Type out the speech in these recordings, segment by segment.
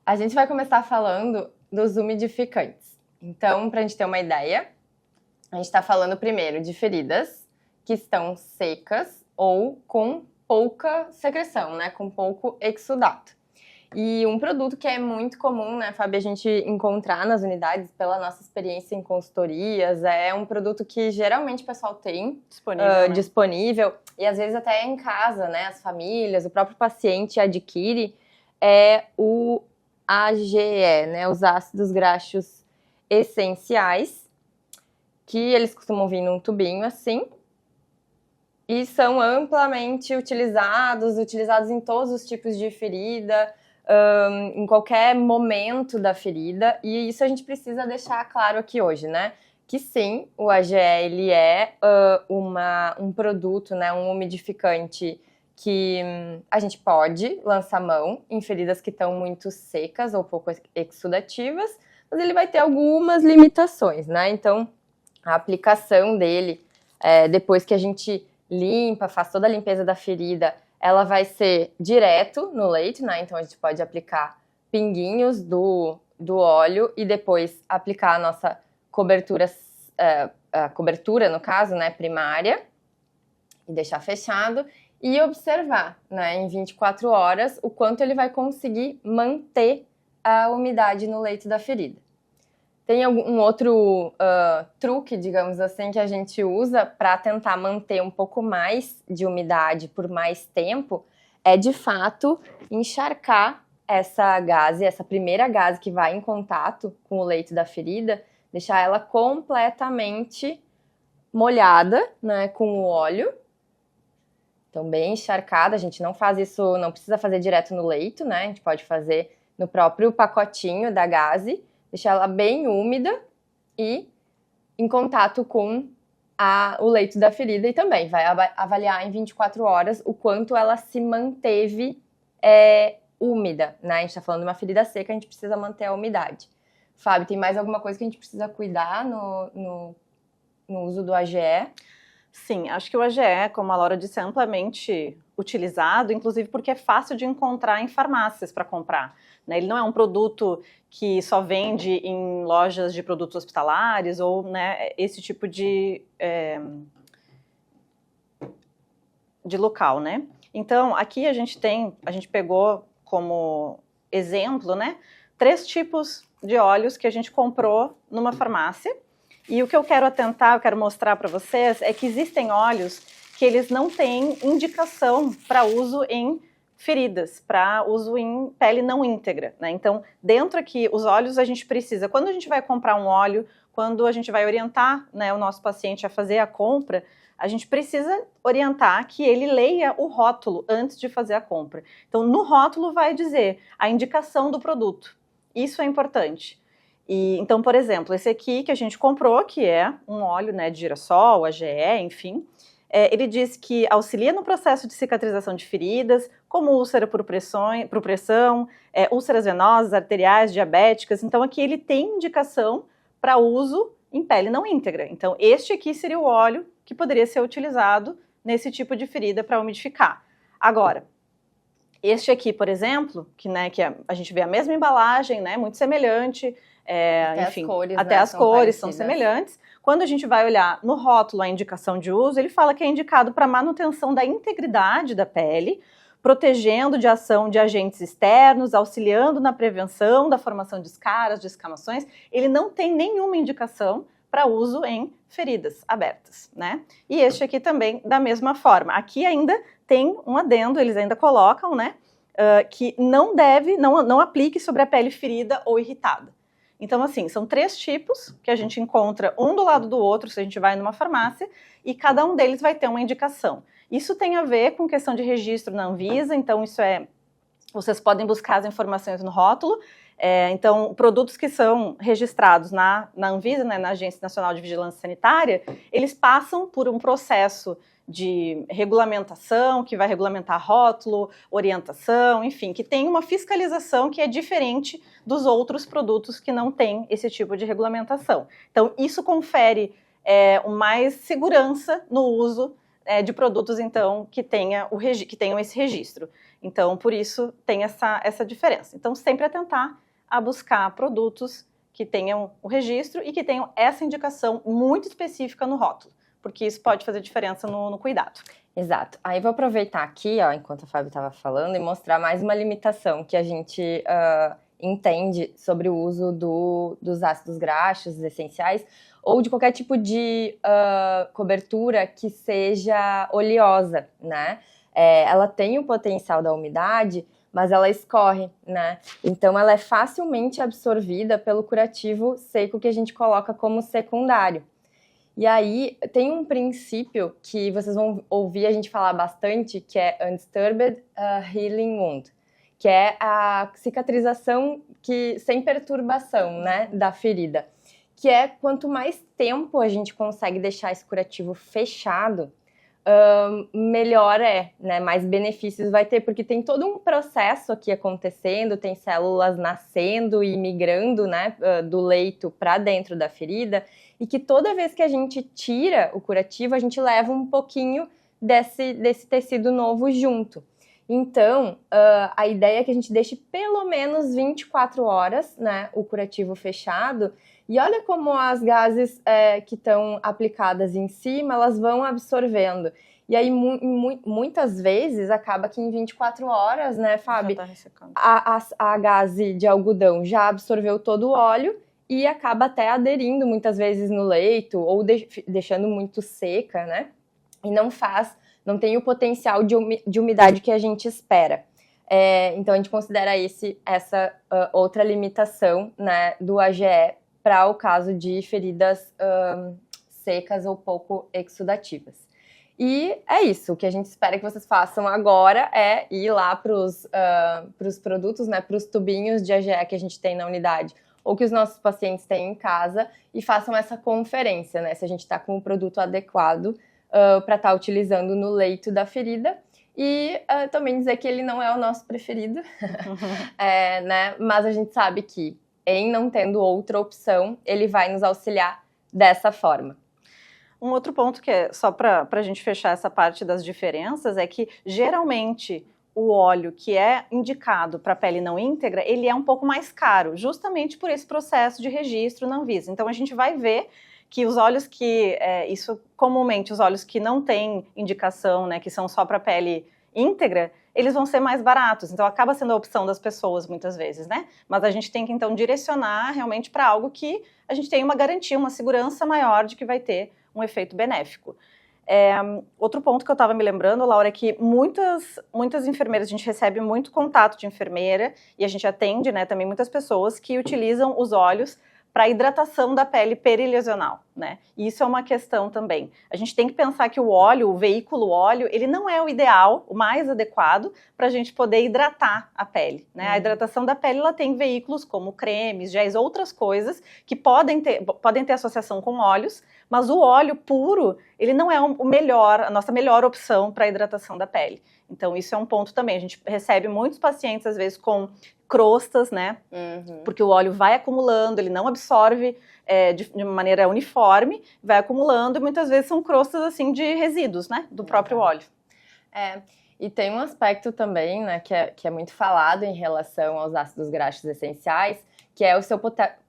A gente vai começar falando dos umidificantes. Então, para a gente ter uma ideia, a gente está falando primeiro de feridas que estão secas ou com pouca secreção, né? Com pouco exudato. E um produto que é muito comum, né, Fábio, a gente encontrar nas unidades, pela nossa experiência em consultorias, é um produto que geralmente o pessoal tem disponível e às vezes até em casa, né? As famílias, o próprio paciente adquire, é o AGE, né, os ácidos graxos essenciais, que eles costumam vir num tubinho assim, e são amplamente utilizados em todos os tipos de ferida, em qualquer momento da ferida, e isso a gente precisa deixar claro aqui hoje, né, que sim, o AGE, ele é um produto, né, um umidificante que a gente pode lançar mão em feridas que estão muito secas ou pouco exudativas, mas ele vai ter algumas limitações, né? Então, a aplicação dele, depois que a gente limpa, faz toda a limpeza da ferida, ela vai ser direto no leite, né? Então, a gente pode aplicar pinguinhos do óleo e depois aplicar a nossa cobertura, a cobertura, no caso, né, primária, e deixar fechado. E observar, né, em 24 horas, o quanto ele vai conseguir manter a umidade no leito da ferida. Tem um outro truque, digamos assim, que a gente usa para tentar manter um pouco mais de umidade por mais tempo, é de fato encharcar essa primeira gase que vai em contato com o leito da ferida, deixar ela completamente molhada, né, com o óleo. Então, bem encharcada, a gente não faz isso, não precisa fazer direto no leito, né? A gente pode fazer no próprio pacotinho da gaze, deixar ela bem úmida e em contato com o leito da ferida e também vai avaliar em 24 horas o quanto ela se manteve úmida, né? A gente tá falando de uma ferida seca, a gente precisa manter a umidade. Fábio, tem mais alguma coisa que a gente precisa cuidar no uso do AGE? Sim, acho que o AGE, como a Laura disse, é amplamente utilizado, inclusive porque é fácil de encontrar em farmácias para comprar, né? Ele não é um produto que só vende em lojas de produtos hospitalares ou, né, esse tipo de local, né? Então, aqui a gente pegou como exemplo, né, 3 tipos de óleos que a gente comprou numa farmácia. E o que eu quero mostrar para vocês é que existem óleos que eles não têm indicação para uso em feridas, para uso em pele não íntegra, né? Então, dentro aqui, os óleos a gente precisa, quando a gente vai comprar um óleo, quando a gente vai orientar, né, o nosso paciente a fazer a compra, a gente precisa orientar que ele leia o rótulo antes de fazer a compra. Então, no rótulo vai dizer a indicação do produto. Isso é importante. Então, por exemplo, esse aqui que a gente comprou, que é um óleo, né, de girassol, AGE, enfim, ele diz que auxilia no processo de cicatrização de feridas, como úlcera por pressão, úlceras venosas, arteriais, diabéticas. Então, aqui ele tem indicação para uso em pele não íntegra. Então, este aqui seria o óleo que poderia ser utilizado nesse tipo de ferida para umidificar. Agora, este aqui, por exemplo, que a gente vê a mesma embalagem, né, muito semelhante, enfim, até as cores são semelhantes. Quando a gente vai olhar no rótulo a indicação de uso, ele fala que é indicado para manutenção da integridade da pele, protegendo de ação de agentes externos, auxiliando na prevenção da formação de escaras, de escamações. Ele não tem nenhuma indicação para uso em feridas abertas, né? E este aqui também da mesma forma. Aqui ainda tem um adendo, eles ainda colocam, né, que não aplique sobre a pele ferida ou irritada. Então, assim, são 3 tipos que a gente encontra um do lado do outro se a gente vai numa farmácia e cada um deles vai ter uma indicação. Isso tem a ver com questão de registro na Anvisa, então vocês podem buscar as informações no rótulo. Então, produtos que são registrados na Anvisa, né, na Agência Nacional de Vigilância Sanitária, eles passam por um processo de regulamentação, que vai regulamentar rótulo, orientação, enfim, que tem uma fiscalização que é diferente dos outros produtos que não têm esse tipo de regulamentação. Então, isso confere mais segurança no uso de produtos, então, que tenham esse registro. Então, por isso, tem essa diferença. Então, sempre atentar a buscar produtos que tenham o registro e que tenham essa indicação muito específica no rótulo, porque isso pode fazer diferença no cuidado. Exato. Aí vou aproveitar aqui, ó, enquanto a Fábio estava falando, e mostrar mais uma limitação que a gente entende sobre o uso dos ácidos graxos essenciais ou de qualquer tipo de cobertura que seja oleosa, né? Ela tem o potencial da umidade, mas ela escorre, né? Então ela é facilmente absorvida pelo curativo seco que a gente coloca como secundário. E aí tem um princípio que vocês vão ouvir a gente falar bastante, que é Undisturbed Healing Wound, que é a cicatrização sem perturbação, né, da ferida. Que é quanto mais tempo a gente consegue deixar esse curativo fechado, melhor né? Mais benefícios vai ter, porque tem todo um processo aqui acontecendo, tem células nascendo e migrando, né, do leito para dentro da ferida, e que toda vez que a gente tira o curativo, a gente leva um pouquinho desse tecido novo junto. Então, a ideia é que a gente deixe pelo menos 24 horas, né, o curativo fechado, e olha como as gases que estão aplicadas em cima, elas vão absorvendo. E aí, muitas vezes, acaba que em 24 horas, né, Fábio, a gase de algodão já absorveu todo o óleo e acaba até aderindo muitas vezes no leito ou deixando muito seca, né? E não tem o potencial de umidade que a gente espera. Então, a gente considera essa outra limitação, né, do AGE para o caso de feridas secas ou pouco exudativas. E é isso, o que a gente espera que vocês façam agora é ir lá para os produtos, né, para os tubinhos de AGE que a gente tem na unidade, ou que os nossos pacientes têm em casa, e façam essa conferência, né, se a gente está com o produto adequado para estar utilizando no leito da ferida. E também dizer que ele não é o nosso preferido, né, mas a gente sabe que, em não tendo outra opção, ele vai nos auxiliar dessa forma. Um outro ponto que é só para a gente fechar essa parte das diferenças é que, geralmente, o óleo que é indicado para pele não íntegra, ele é um pouco mais caro, justamente por esse processo de registro na Anvisa. Então, a gente vai ver que os óleos comumente, os óleos que não têm indicação, né, que são só para pele íntegra, eles vão ser mais baratos, então acaba sendo a opção das pessoas muitas vezes, né? Mas a gente tem que então direcionar realmente para algo que a gente tem uma garantia, uma segurança maior de que vai ter um efeito benéfico. Outro ponto que eu estava me lembrando, Laura, é que muitas enfermeiras, a gente recebe muito contato de enfermeira e a gente atende, né, também muitas pessoas que utilizam os óleos para hidratação da pele perilesional, né? E isso é uma questão também. A gente tem que pensar que o veículo óleo, ele não é o ideal, o mais adequado para a gente poder hidratar a pele, né? A hidratação da pele, ela tem veículos como cremes, géis, outras coisas que podem ter associação com óleos, mas o óleo puro, ele não é a nossa melhor opção para a hidratação da pele. Então, isso é um ponto também. A gente recebe muitos pacientes, às vezes, com crostas, né? Porque o óleo vai acumulando, ele não absorve de maneira uniforme, vai acumulando e muitas vezes são crostas, assim, de resíduos, né? Do próprio óleo. E tem um aspecto também, né, que é muito falado em relação aos ácidos graxos essenciais, que é o seu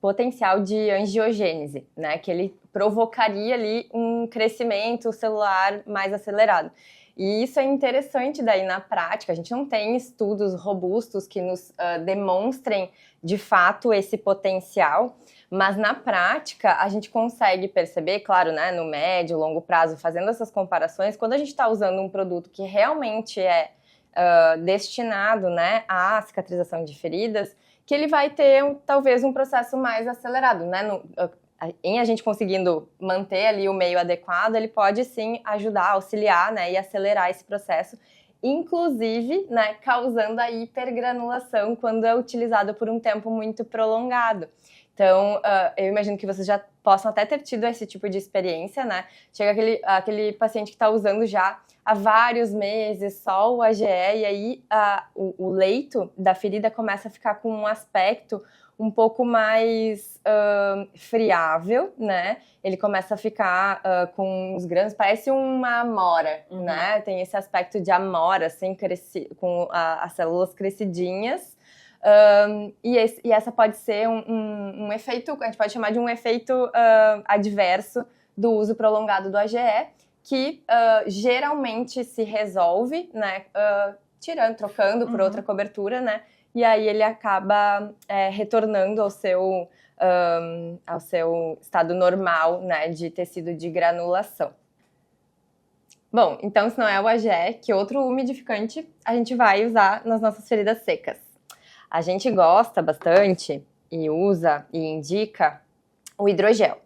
potencial de angiogênese, né? Que ele provocaria ali um crescimento celular mais acelerado. E isso é interessante daí na prática, a gente não tem estudos robustos que nos demonstrem de fato esse potencial, mas na prática a gente consegue perceber, claro, né, no médio, longo prazo, fazendo essas comparações, quando a gente está usando um produto que realmente é destinado, né, à cicatrização de feridas, que ele vai ter talvez um processo mais acelerado, né, em a gente conseguindo manter ali o meio adequado, ele pode sim ajudar, auxiliar, né, e acelerar esse processo inclusive, né, causando a hipergranulação quando é utilizado por um tempo muito prolongado. Então, eu imagino que vocês já possam até ter tido esse tipo de experiência, né? Chega aquele paciente que está usando já há vários meses só o AGE, e aí o leito da ferida começa a ficar com um aspecto um pouco mais friável, né? Ele começa a ficar com os grãos, parece uma amora, né? Tem esse aspecto de amora, assim, com as células crescidinhas. E essa pode ser um efeito, a gente pode chamar de um efeito adverso do uso prolongado do AGE, que geralmente se resolve, né, trocando por outra cobertura, né, e aí ele acaba retornando ao seu estado normal, né, de tecido de granulação. Bom, então se não é o AGE, que outro umidificante a gente vai usar nas nossas feridas secas? A gente gosta bastante e usa e indica o hidrogel.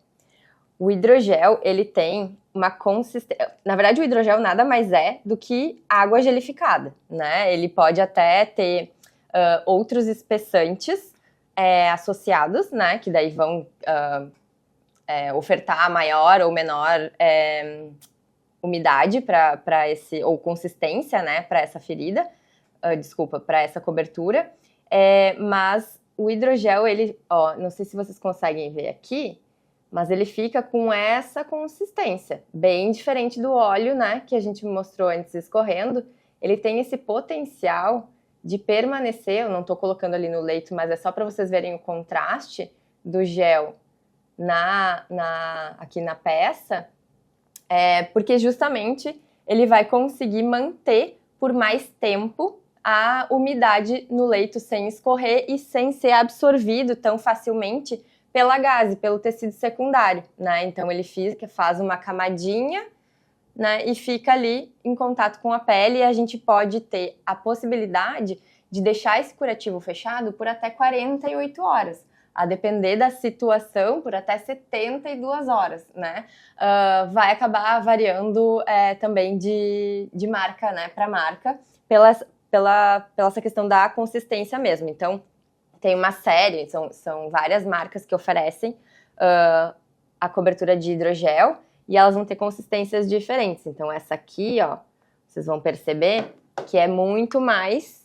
O hidrogel, ele tem uma consistência... Na verdade, o hidrogel nada mais é do que água gelificada, né? Ele pode até ter outros espessantes associados, né? Que daí vão ofertar maior ou menor umidade para esse... ou consistência, né? Para essa ferida. Para essa cobertura. Mas o hidrogel, ele, não sei se vocês conseguem ver aqui, mas ele fica com essa consistência, bem diferente do óleo, né, que a gente mostrou antes escorrendo. Ele tem esse potencial de permanecer, eu não estou colocando ali no leito, mas é só para vocês verem o contraste do gel aqui na peça, porque justamente ele vai conseguir manter por mais tempo a umidade no leito sem escorrer e sem ser absorvido tão facilmente pela gaze, pelo tecido secundário, né? Então ele faz uma camadinha, né, e fica ali em contato com a pele, e a gente pode ter a possibilidade de deixar esse curativo fechado por até 48 horas, a depender da situação, por até 72 horas, né? Vai acabar variando também de marca, né, para marca, pela essa questão da consistência mesmo. Então, tem uma série, são várias marcas que oferecem a cobertura de hidrogel, e elas vão ter consistências diferentes. Então, essa aqui, ó, vocês vão perceber que é muito mais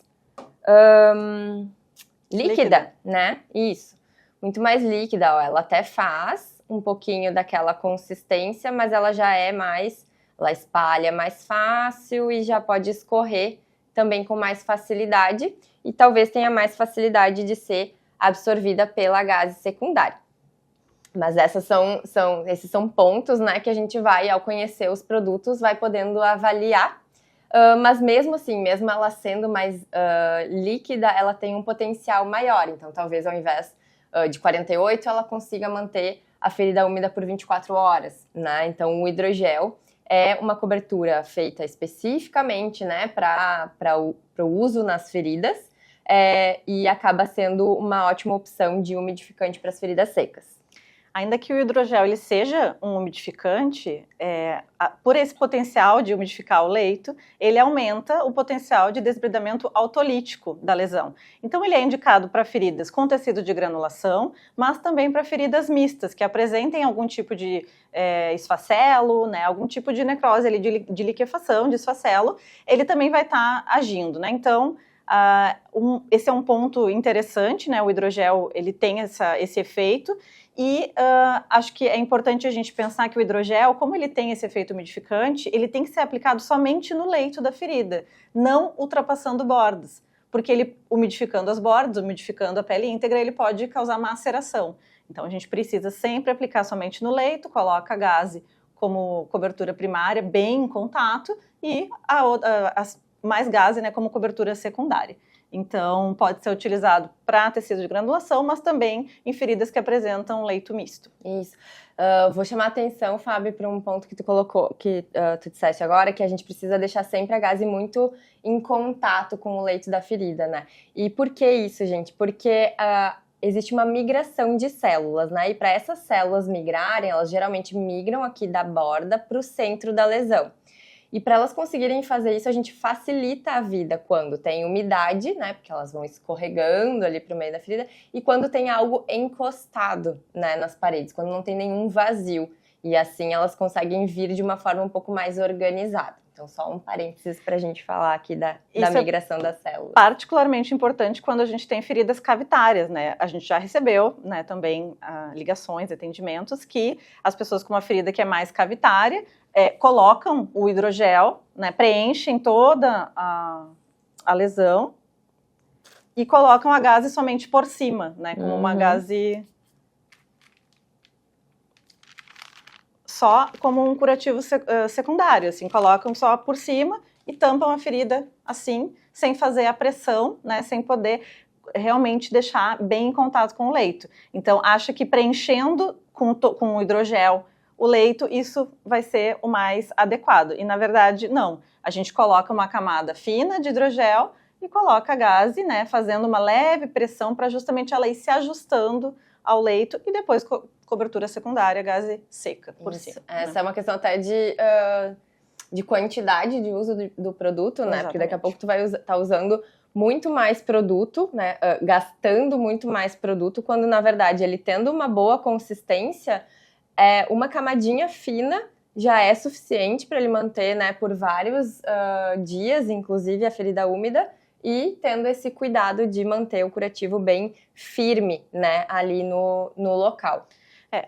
líquida, né? Isso, muito mais líquida, ó. Ela até faz um pouquinho daquela consistência, mas ela já ela espalha mais fácil e já pode escorrer também com mais facilidade, e talvez tenha mais facilidade de ser absorvida pela gaze secundária. Mas esses são pontos, né, que a gente vai, ao conhecer os produtos, vai podendo avaliar. Mas mesmo assim, mesmo ela sendo mais líquida, ela tem um potencial maior. Então, talvez ao invés de 48, ela consiga manter a ferida úmida por 24 horas, né? Então, o hidrogel é uma cobertura feita especificamente, né, para o uso nas feridas, e acaba sendo uma ótima opção de umidificante para as feridas secas. Ainda que o hidrogel ele seja um umidificante, por esse potencial de umidificar o leito, ele aumenta o potencial de desbridamento autolítico da lesão. Então ele é indicado para feridas com tecido de granulação, mas também para feridas mistas, que apresentem algum tipo de esfacelo, né, algum tipo de necrose ali, de liquefação, de esfacelo, ele também vai estar agindo, né? Então, esse é um ponto interessante, né? O hidrogel ele tem esse efeito. E acho que é importante a gente pensar que o hidrogel, como ele tem esse efeito umidificante, ele tem que ser aplicado somente no leito da ferida, não ultrapassando bordas, porque ele, umidificando as bordas, umidificando a pele íntegra, ele pode causar maceração. Então a gente precisa sempre aplicar somente no leito, coloca a gaze como cobertura primária, bem em contato, e mais gaze, né, como cobertura secundária. Então, pode ser utilizado para tecido de granulação, mas também em feridas que apresentam leito misto. Isso. Vou chamar a atenção, Fábio, para um ponto que tu colocou, que tu disseste agora, que a gente precisa deixar sempre a gaze muito em contato com o leito da ferida, né? E por que isso, gente? Porque existe uma migração de células, né? E para essas células migrarem, elas geralmente migram aqui da borda para o centro da lesão. E para elas conseguirem fazer isso, a gente facilita a vida quando tem umidade, né? Porque elas vão escorregando ali para o meio da ferida. E quando tem algo encostado, né, nas paredes, quando não tem nenhum vazio. E assim elas conseguem vir de uma forma um pouco mais organizada. Então, só um parênteses para a gente falar aqui da migração das células. Particularmente importante quando a gente tem feridas cavitárias, né? A gente já recebeu, né, também ligações, atendimentos, que as pessoas com uma ferida que é mais cavitária colocam o hidrogel, né, preenchem toda a lesão e colocam a gaze somente por cima, né, como uma gaze... só como um curativo secundário, assim, colocam só por cima e tampam a ferida assim, sem fazer a pressão, né, sem poder realmente deixar bem em contato com o leito. Então, acha que preenchendo com o hidrogel o leito, isso vai ser o mais adequado. E, na verdade, não. A gente coloca uma camada fina de hidrogel e coloca a gaze, né, fazendo uma leve pressão para justamente ela ir se ajustando ao leito e depois cobertura secundária, gaze seca por cima. Essa, né, é uma questão até de quantidade de uso do produto, né? Exatamente. Porque daqui a pouco tu vai estar usando muito mais produto, né? Gastando muito mais produto, quando na verdade ele tendo uma boa consistência, uma camadinha fina já é suficiente para ele manter, né, por vários dias, inclusive a ferida úmida, e tendo esse cuidado de manter o curativo bem firme, né, ali no local.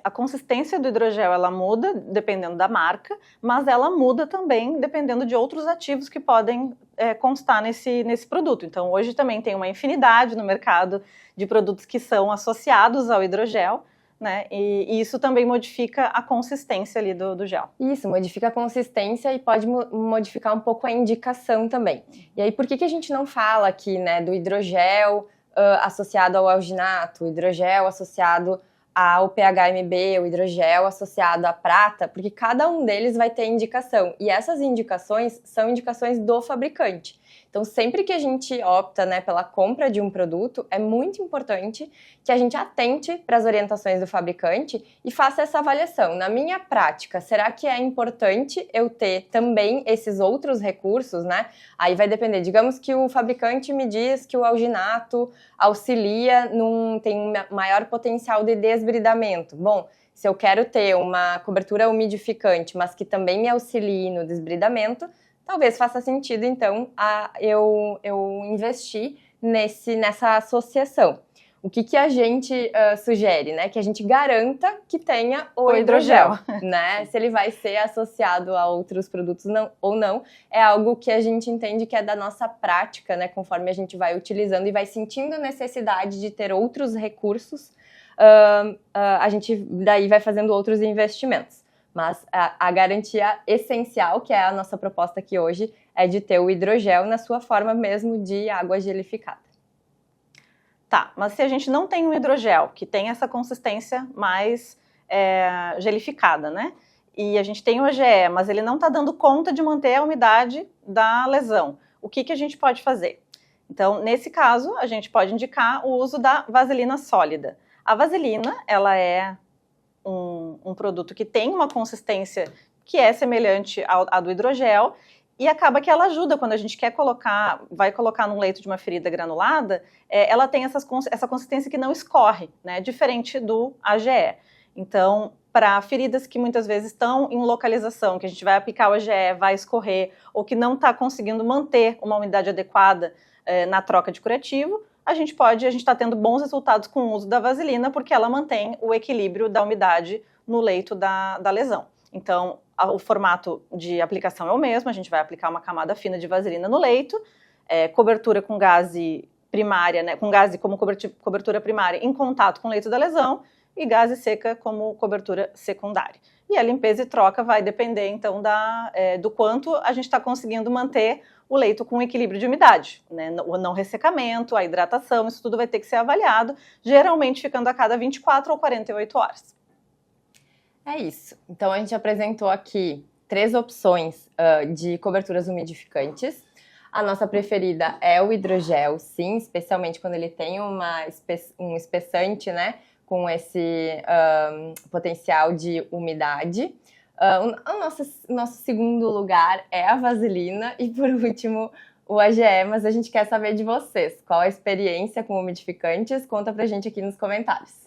A consistência do hidrogel, ela muda dependendo da marca, mas ela muda também dependendo de outros ativos que podem constar nesse produto. Então, hoje também tem uma infinidade no mercado de produtos que são associados ao hidrogel, né? E isso também modifica a consistência ali do gel. Isso, modifica a consistência e pode modificar um pouco a indicação também. E aí, por que a gente não fala aqui, né, do hidrogel associado ao alginato, o hidrogel associado ao PHMB, o hidrogel associado à prata? Porque cada um deles vai ter indicação. E essas indicações são indicações do fabricante. Então, sempre que a gente opta, né, pela compra de um produto, é muito importante que a gente atente para as orientações do fabricante e faça essa avaliação. Na minha prática, será que é importante eu ter também esses outros recursos, né? Aí vai depender. Digamos que o fabricante me diz que o alginato auxilia, tem um maior potencial de desbridamento. Bom, se eu quero ter uma cobertura umidificante, mas que também me auxilie no desbridamento, talvez faça sentido, então, eu investir nessa associação. O que a gente sugere, né? Que a gente garanta que tenha o hidrogel, né? Se ele vai ser associado a outros produtos ou não, é algo que a gente entende que é da nossa prática, né? Conforme a gente vai utilizando e vai sentindo necessidade de ter outros recursos, a gente daí vai fazendo outros investimentos. Mas a garantia essencial, que é a nossa proposta aqui hoje, é de ter o hidrogel na sua forma mesmo de água gelificada. Tá, mas se a gente não tem um hidrogel, que tem essa consistência mais gelificada, né? E a gente tem o EGE, mas ele não está dando conta de manter a umidade da lesão, o que a gente pode fazer? Então, nesse caso, a gente pode indicar o uso da vaselina sólida. A vaselina, ela é um produto que tem uma consistência que é semelhante à do hidrogel e acaba que ela ajuda quando a gente vai colocar num leito de uma ferida granulada, ela tem essa consistência que não escorre, né, diferente do AGE. Então, para feridas que muitas vezes estão em localização, que a gente vai aplicar o AGE, vai escorrer, ou que não está conseguindo manter uma umidade adequada na troca de curativo, a gente está tendo bons resultados com o uso da vaselina, porque ela mantém o equilíbrio da umidade no leito da lesão. Então, o formato de aplicação é o mesmo, a gente vai aplicar uma camada fina de vaselina no leito, cobertura com gaze primária, né, com gaze como cobertura primária em contato com o leito da lesão, e gaze seca como cobertura secundária. E a limpeza e troca vai depender, então, do quanto a gente está conseguindo manter o leito com equilíbrio de umidade, né? O não ressecamento, a hidratação, isso tudo vai ter que ser avaliado, geralmente ficando a cada 24 ou 48 horas. É isso. Então, a gente apresentou aqui 3 opções de coberturas umidificantes. A nossa preferida é o hidrogel, sim, especialmente quando ele tem um espessante, né, com esse potencial de umidade. O nosso segundo lugar é a vaselina e, por último, o AGE, mas a gente quer saber de vocês. Qual a experiência com umidificantes? Conta pra gente aqui nos comentários.